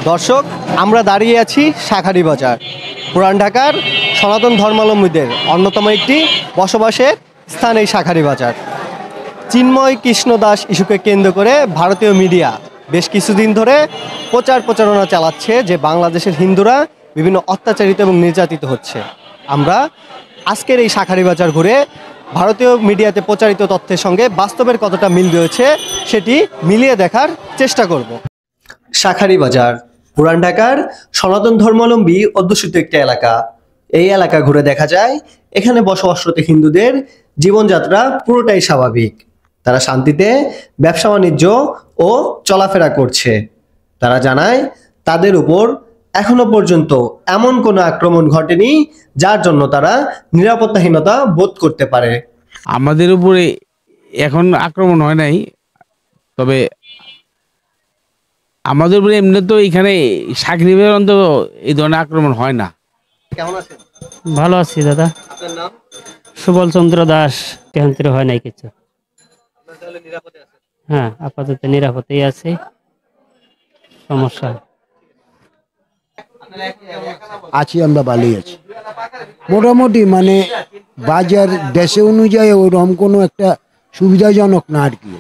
দর্শক, আমরা দাঁড়িয়ে আছি শাঁখারী বাজার, পুরান ঢাকার সনাতন ধর্মাবলম্বীদের অন্যতম একটি বসবাসের স্থান এই শাঁখারী বাজার। চিন্ময় কৃষ্ণ দাস ইস্যুকে কেন্দ্র করে ভারতীয় মিডিয়া বেশ কিছুদিন ধরে প্রচারণা চালাচ্ছে যে বাংলাদেশের হিন্দুরা বিভিন্ন অত্যাচারিত এবং নির্যাতিত হচ্ছে। আমরা আজকের এই শাঁখারী বাজার ঘুরে ভারতীয় মিডিয়াতে প্রচারিত তথ্যের সঙ্গে বাস্তবের কতটা মিল রয়েছে সেটি মিলিয়ে দেখার চেষ্টা করব। শাঁখারী বাজার পুরান ঢাকার সনাতন ধর্মাবলম্বী অধ্যুষিত একটি এলাকা। এই এলাকা ঘুরে দেখা যায় এখানে বসবাসরত হিন্দুদের জীবনযাত্রা পুরোটাই স্বাভাবিক। তারা শান্তিতে ব্যবসা বাণিজ্য ও চলাফেরা করছে। তারা জানায় তাদের উপর এখনো পর্যন্ত এমন কোনো আক্রমণ ঘটেনি যার জন্য তারা নিরাপত্তাহীনতা বোধ করতে পারে। আমাদের উপরে এখন আক্রমণ হয় নাই, তবে আমাদের উপরে এমনি তো এখানে সাকরিবের অন্তত এই ধরনের আক্রমণ হয় না। কেমন আছেন? ভালো আছি দাদা। আপনার নাম? সুবল চন্দ্র দাস। কেন হয় নাই কিছু? তাহলে নিরাপদে আছেন? হ্যাঁ, আপাতত নিরাপদেই আছে, সমস্যা আছি, আমরা ভালোই আছি মোটামুটি। মানে বাজার দেশে অনুযায়ী ওরকম কোনো একটা সুবিধাজনক না আর কি।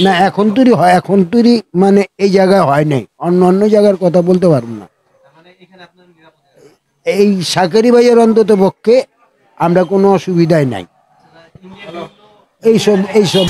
না এখন তৈরি হয়, এখন তৈরি মানে এই জায়গায় হয় নাই, অন্য অন্য জায়গার কথা বলতে পারবো না। এই শাঁখারী বাজার অন্তত পক্ষে আমরা কোনো অসুবিধায় নাই। এইসব